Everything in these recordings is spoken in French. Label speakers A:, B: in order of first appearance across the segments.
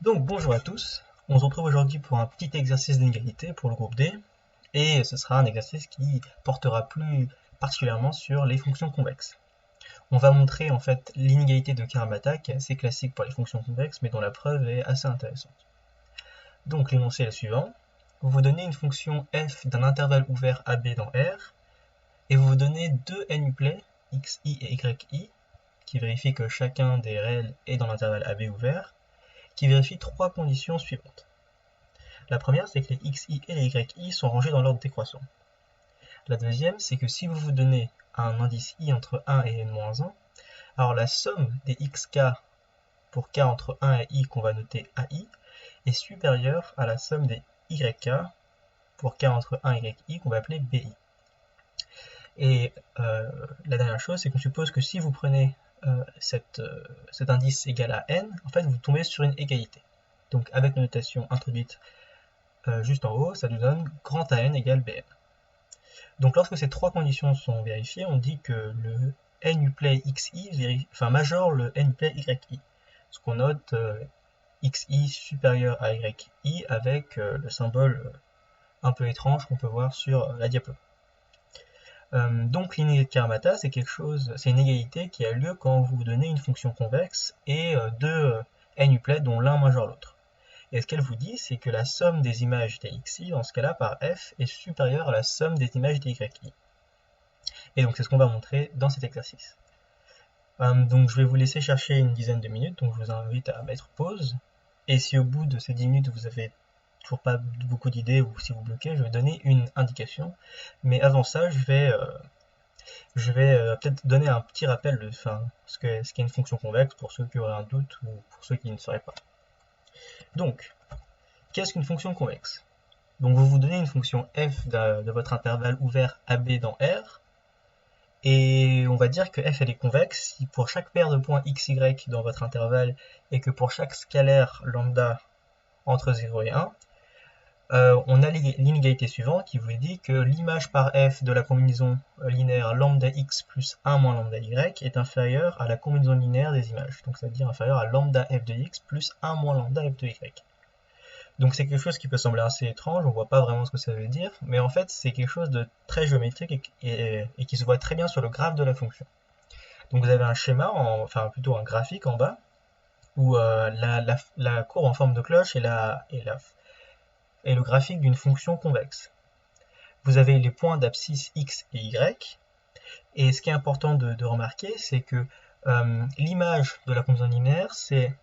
A: Donc bonjour à tous, on se retrouve aujourd'hui pour un petit exercice d'inégalité pour le groupe D, et ce sera un exercice qui portera plus particulièrement sur les fonctions convexes. On va montrer en fait l'inégalité de Karamata qui est assez classique pour les fonctions convexes mais dont la preuve est assez intéressante. Donc l'énoncé est le suivant, vous vous donnez une fonction f d'un intervalle ouvert AB dans R, et vous vous donnez deux n-uplets, xi et yi, qui vérifient que chacun des réels est dans l'intervalle AB ouvert, qui vérifie trois conditions suivantes. La première, c'est que les xi et les yi sont rangés dans l'ordre décroissant. La deuxième, c'est que si vous vous donnez un indice i entre 1 et n-1, alors la somme des xk pour k entre 1 et i qu'on va noter ai est supérieure à la somme des yk pour k entre 1 et yi qu'on va appeler bi. Et la dernière chose, c'est qu'on suppose que si vous prenez cet indice égal à n, en fait vous tombez sur une égalité. Donc avec la notation introduite juste en haut, ça nous donne grand AN égale Bn. Donc lorsque ces trois conditions sont vérifiées, on dit que le n-uplet xi majore le n-uplet yi. Ce qu'on note xi supérieur à yi avec le symbole un peu étrange qu'on peut voir sur la diapo. Donc l'inégalité de Karamata, c'est une égalité qui a lieu quand vous donnez une fonction convexe et deux n-uplets dont l'un majore l'autre. Et ce qu'elle vous dit, c'est que la somme des images des xi, dans ce cas-là, par f, est supérieure à la somme des images des yi. Et donc c'est ce qu'on va montrer dans cet exercice. Donc je vais vous laisser chercher une dizaine de minutes, donc je vous invite à mettre pause. Et si au bout de ces 10 minutes vous avez toujours pas beaucoup d'idées ou si vous bloquez, je vais donner une indication. Mais avant ça, je vais peut-être donner un petit rappel de ce qu'est une fonction convexe pour ceux qui auraient un doute ou pour ceux qui ne sauraient pas. Donc, qu'est-ce qu'une fonction convexe? Donc vous vous donnez une fonction f de votre intervalle ouvert AB dans R, et on va dire que f elle est convexe si pour chaque paire de points x, y dans votre intervalle et que pour chaque scalaire lambda entre 0 et 1, on a l'inégalité suivante qui vous dit que l'image par f de la combinaison linéaire lambda x plus 1 moins lambda y est inférieure à la combinaison linéaire des images, donc ça veut dire inférieure à lambda f de x plus 1 moins lambda f de y. Donc c'est quelque chose qui peut sembler assez étrange, on voit pas vraiment ce que ça veut dire, mais en fait c'est quelque chose de très géométrique et qui se voit très bien sur le graphe de la fonction. Donc vous avez un schéma, enfin plutôt un graphique en bas, où la courbe en forme de cloche est le graphique d'une fonction convexe. Vous avez les points d'abscisse x et y, et ce qui est important de remarquer, c'est que l'image de la combinaison linéaire, c'est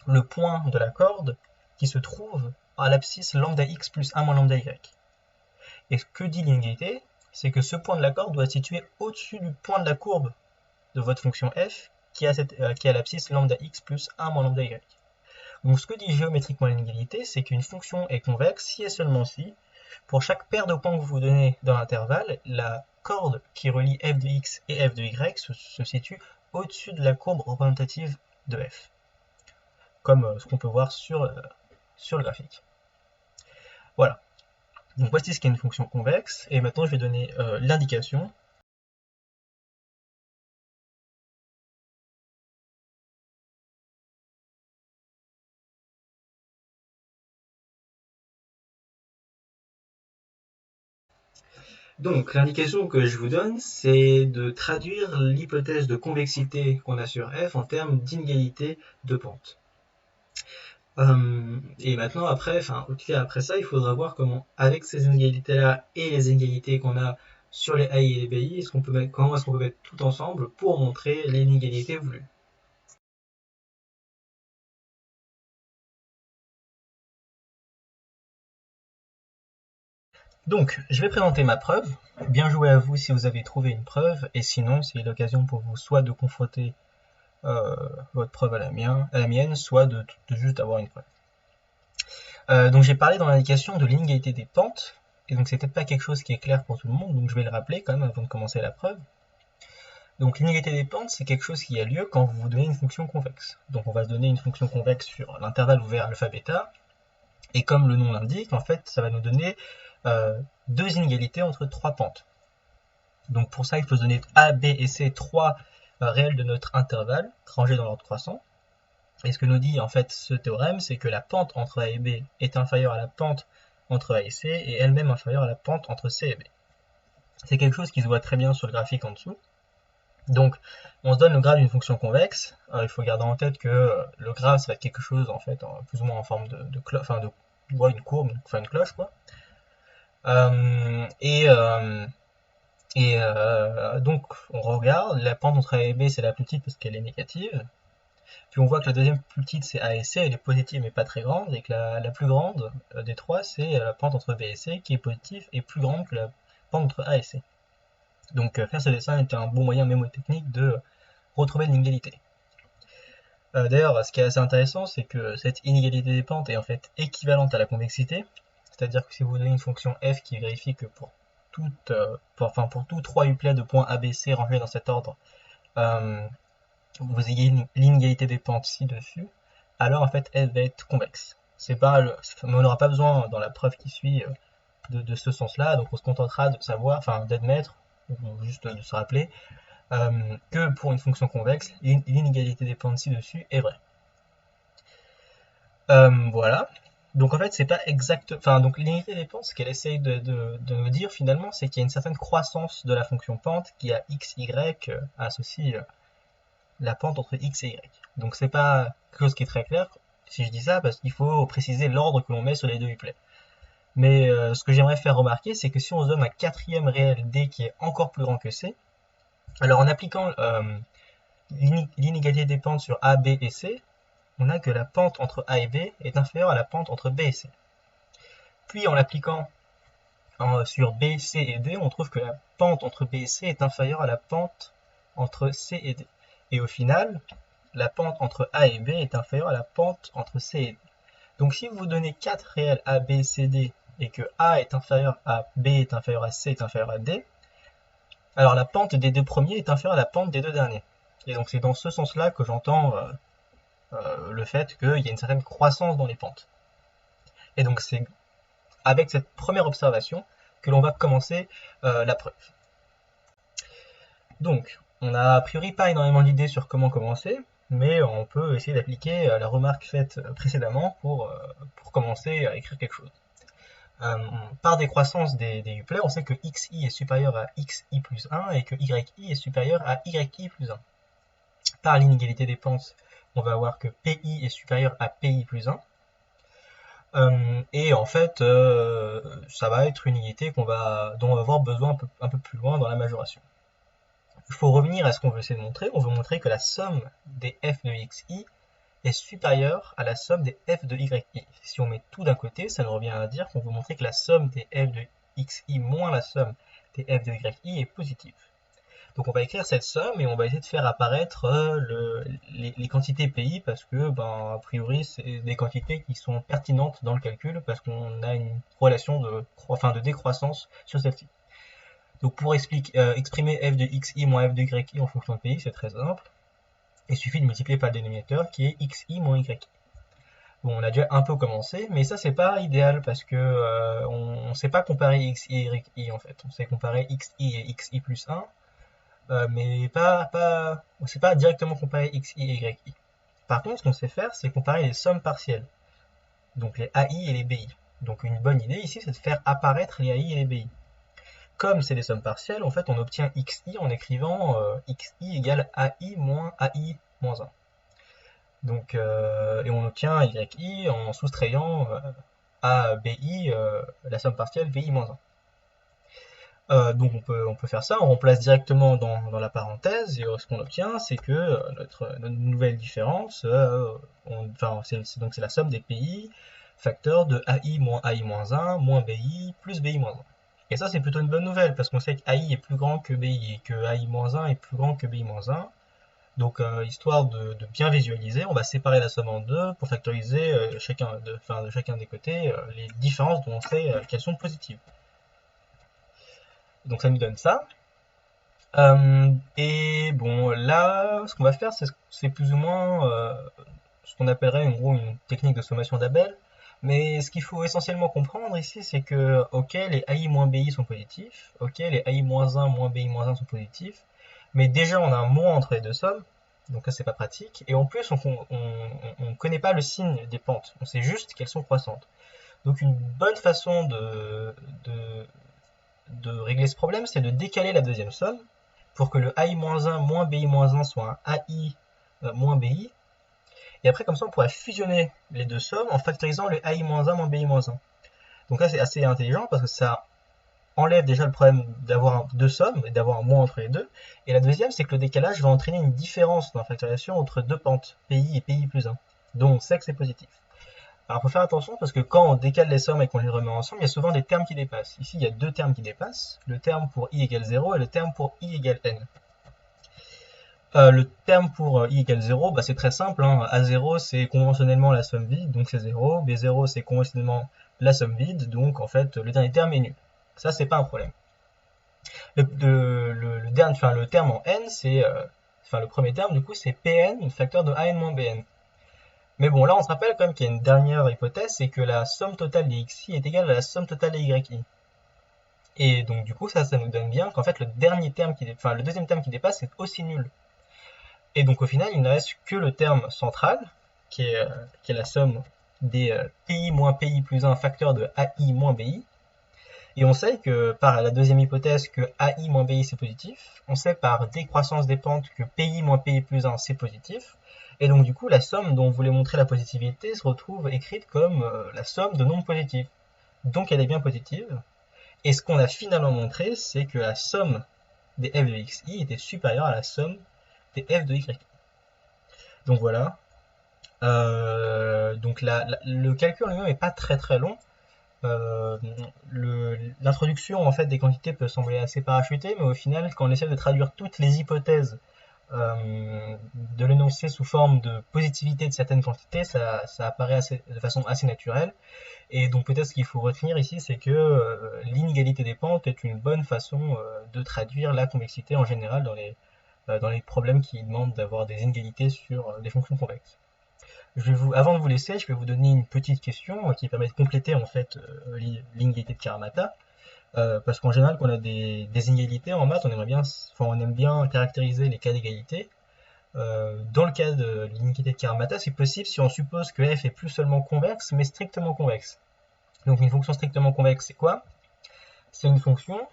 A: le point de la corde qui se trouve à l'abscisse lambda x plus 1 moins lambda y. Et ce que dit l'inégalité, c'est que ce point de la corde doit être situé au-dessus du point de la courbe de votre fonction f qui a l'abscisse lambda x plus 1 moins lambda y. Donc ce que dit géométriquement l'inégalité, c'est qu'une fonction est convexe si et seulement si, pour chaque paire de points que vous donnez dans l'intervalle, la corde qui relie f de x et f de y se situe au-dessus de la courbe représentative de f, comme ce qu'on peut voir sur le graphique. Voilà. Donc voici ce qu'est une fonction convexe, et maintenant je vais donner l'indication. Donc l'indication que je vous donne, c'est de traduire l'hypothèse de convexité qu'on a sur f en termes d'inégalité de pente. Et maintenant, après ça, il faudra voir comment, avec ces inégalités-là et les inégalités qu'on a sur les AI et les BI, comment est-ce qu'on peut mettre tout ensemble pour montrer l'inégalité voulue. Donc, je vais présenter ma preuve. Bien joué à vous si vous avez trouvé une preuve, et sinon, c'est l'occasion pour vous soit de confronter votre preuve à la mienne, soit de juste avoir une preuve. Donc j'ai parlé dans l'indication de l'inégalité des pentes, et donc c'est peut-être pas quelque chose qui est clair pour tout le monde, donc je vais le rappeler quand même avant de commencer la preuve. Donc l'inégalité des pentes, c'est quelque chose qui a lieu quand vous vous donnez une fonction convexe. Donc on va se donner une fonction convexe sur l'intervalle ouvert alpha bêta, et comme le nom l'indique, en fait, ça va nous donner deux inégalités entre trois pentes. Donc pour ça, il faut se donner A, B et C, trois réels de notre intervalle, rangés dans l'ordre croissant. Et ce que nous dit en fait ce théorème, c'est que la pente entre A et B est inférieure à la pente entre A et C, et elle-même inférieure à la pente entre C et B. C'est quelque chose qui se voit très bien sur le graphique en dessous. Donc, on se donne le graphe d'une fonction convexe. Il faut garder en tête que le graphe, ça va être quelque chose, en fait, plus ou moins en forme de cloche, enfin, une courbe, enfin une cloche, quoi. Euh, et euh, donc, on regarde, la pente entre A et B, c'est la plus petite parce qu'elle est négative. Puis on voit que la deuxième plus petite, c'est A et C, elle est positive mais pas très grande, et que la plus grande des trois, c'est la pente entre B et C, qui est positive et plus grande que la pente entre A et C. Donc faire ce dessin est un bon moyen mémotechnique de retrouver l'inégalité. D'ailleurs, ce qui est assez intéressant, c'est que cette inégalité des pentes est en fait équivalente à la convexité, c'est-à-dire que si vous donnez une fonction f qui vérifie que pour tous trois uplets de points ABC rangés dans cet ordre, euh, vous ayez l'inégalité des pentes ci-dessus, alors en fait f va être convexe. C'est pas mais on n'aura pas besoin dans la preuve qui suit de ce sens-là, donc on se contentera de savoir, enfin d'admettre, ou juste de se rappeler, que pour une fonction convexe, l'inégalité des pentes ci-dessus est vraie. Voilà. Donc en fait, c'est pas exact. Enfin, donc l'inégalité des pentes, ce qu'elle essaye de nous dire finalement, c'est qu'il y a une certaine croissance de la fonction pente qui à x, y associe la pente entre x et y. Donc c'est pas quelque chose qui est très clair si je dis ça, parce qu'il faut préciser l'ordre que l'on met sur les deux uplets. Mais ce que j'aimerais faire remarquer, c'est que si on se donne un quatrième réel d qui est encore plus grand que c, alors en appliquant l'inégalité des pentes sur a, b et c, on a que la pente entre a et b est inférieure à la pente entre b et c. Puis en l'appliquant sur b, c et d, on trouve que la pente entre b et c est inférieure à la pente entre c et d. Et au final, la pente entre a et b est inférieure à la pente entre c et d. Donc si vous donnez 4 réels a, b, c, d, et que a est inférieur à b est inférieur à c est inférieur à d, alors la pente des deux premiers est inférieure à la pente des deux derniers. Et donc c'est dans ce sens-là que j'entends le fait qu'il y a une certaine croissance dans les pentes. Et donc c'est avec cette première observation que l'on va commencer la preuve. Donc, on n'a a priori pas énormément d'idées sur comment commencer, mais on peut essayer d'appliquer la remarque faite précédemment pour commencer à écrire quelque chose. Par décroissance des uplets, on sait que xi est supérieur à xi plus 1 et que yi est supérieur à yi plus 1. Par l'inégalité des pentes, on va voir que pi est supérieur à pi plus 1. Et en fait, ça va être une unité dont on va avoir besoin un peu plus loin dans la majoration. Il faut revenir à ce qu'on veut essayer de montrer. On veut montrer que la somme des f de xi est supérieure à la somme des f de yi. Si on met tout d'un côté, ça nous revient à dire qu'on veut montrer que la somme des f de xi moins la somme des f de yi est positive. Donc on va écrire cette somme et on va essayer de faire apparaître les quantités PI parce que, a priori, c'est des quantités qui sont pertinentes dans le calcul parce qu'on a une relation de décroissance sur celle-ci. Donc pour exprimer f de xi moins f de yi en fonction de PI, c'est très simple. Il suffit de multiplier par le dénominateur qui est xi moins yi. Bon, on a déjà un peu commencé, mais ça c'est pas idéal parce que on ne sait pas comparer xi et yi en fait. On sait comparer xi et xi plus 1. Mais on ne sait pas directement comparer xi et yi. Par contre, ce qu'on sait faire, c'est comparer les sommes partielles, donc les AI et les BI. Donc une bonne idée ici, c'est de faire apparaître les AI et les BI. Comme c'est des sommes partielles, en fait, on obtient xi en écrivant xi égale AI moins AI moins 1. Donc, et on obtient yi en soustrayant à BI la somme partielle BI moins 1. Donc on peut faire ça, on remplace directement dans la parenthèse et ce qu'on obtient c'est que notre nouvelle différence, c'est la somme des PI facteur de AI moins AI moins 1 moins BI plus BI moins 1. Et ça c'est plutôt une bonne nouvelle parce qu'on sait que AI est plus grand que BI et que AI moins 1 est plus grand que BI moins 1. Donc histoire de bien visualiser, on va séparer la somme en deux pour factoriser de chacun des côtés les différences dont on sait qu'elles sont positives. Donc ça nous donne ça. Et bon, là, ce qu'on va faire, c'est plus ou moins ce qu'on appellerait en gros une technique de sommation d'Abel. Mais ce qu'il faut essentiellement comprendre ici, c'est que, ok, les AI moins BI sont positifs, ok, les AI moins 1 moins BI moins 1 sont positifs, mais déjà on a un moins entre les deux sommes, Donc ça c'est pas pratique. Et en plus on connaît pas le signe des pentes, on sait juste qu'elles sont croissantes. Donc une bonne façon de régler ce problème, c'est de décaler la deuxième somme pour que le AI-1 moins BI-1 soit un AI moins BI. Et après, comme ça, on pourrait fusionner les deux sommes en factorisant le AI-1 moins BI-1. Donc là, c'est assez intelligent parce que ça enlève déjà le problème d'avoir deux sommes et d'avoir un moins entre les deux. Et la deuxième, c'est que le décalage va entraîner une différence dans la factorisation entre deux pentes, PI et PI plus 1. Donc on sait que c'est positif. Alors il faut faire attention parce que quand on décale les sommes et qu'on les remet ensemble, il y a souvent des termes qui dépassent. Ici, il y a deux termes qui dépassent, le terme pour i égale 0 et le terme pour i égale n. Le terme pour i égale 0, bah, c'est très simple, hein. A0 c'est conventionnellement la somme vide, donc c'est 0. B0 c'est conventionnellement la somme vide, donc en fait le dernier terme est nul. Ça c'est pas un problème. Le terme en n, c'est le premier terme du coup c'est Pn, facteur de An moins Bn. Mais bon, là on se rappelle quand même qu'il y a une dernière hypothèse, c'est que la somme totale des xi est égale à la somme totale des yi. Et donc du coup ça nous donne bien qu'en fait le deuxième terme qui dépasse c'est aussi nul. Et donc au final il ne reste que le terme central qui est la somme des PI moins PI plus 1 facteur de AI moins BI. Et on sait que par la deuxième hypothèse que AI moins BI c'est positif, on sait par décroissance des pentes que PI moins PI plus 1 c'est positif, et donc du coup la somme dont on voulait montrer la positivité se retrouve écrite comme la somme de nombres positifs. Donc elle est bien positive, et ce qu'on a finalement montré c'est que la somme des f de xi était supérieure à la somme des f de yi. Donc voilà. Donc le calcul en lui-même n'est pas très très long. Euh, L'introduction en fait des quantités peut sembler assez parachutée, mais au final, quand on essaie de traduire toutes les hypothèses de l'énoncé sous forme de positivité de certaines quantités, ça apparaît de façon assez naturelle. Et donc peut-être ce qu'il faut retenir ici, c'est que l'inégalité des pentes est une bonne façon de traduire la convexité en général dans les problèmes qui demandent d'avoir des inégalités sur des fonctions convexes. Avant de vous laisser, je vais vous donner une petite question qui permet de compléter en fait l'inégalité de Karamata. Parce qu'en général, quand on a des inégalités en maths, on aime bien caractériser les cas d'égalité. Dans le cas de l'inégalité de Karamata, c'est possible si on suppose que f est plus seulement convexe, mais strictement convexe. Donc une fonction strictement convexe, c'est quoi? C'est une fonction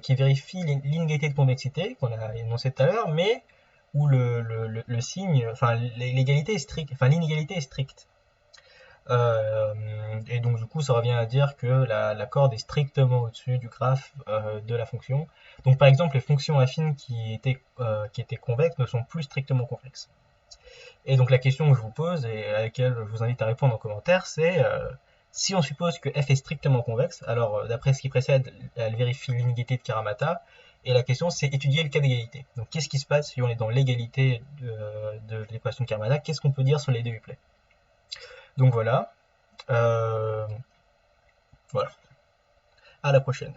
A: qui vérifie l'inégalité de convexité qu'on a énoncé tout à l'heure, mais où le signe, l'égalité est stricte, l'inégalité est stricte. Et donc du coup, ça revient à dire que la corde est strictement au-dessus du graphe de la fonction. Donc par exemple, les fonctions affines qui étaient convexes ne sont plus strictement convexes. Et donc la question que je vous pose et à laquelle je vous invite à répondre en commentaire, c'est si on suppose que f est strictement convexe, alors d'après ce qui précède, elle vérifie l'inégalité de Karamata, et la question c'est étudier le cas d'égalité. Donc qu'est-ce qui se passe si on est dans l'égalité de l'équation de Karamata? Qu'est-ce qu'on peut dire sur les deux uplets? Donc voilà. Voilà. À la prochaine.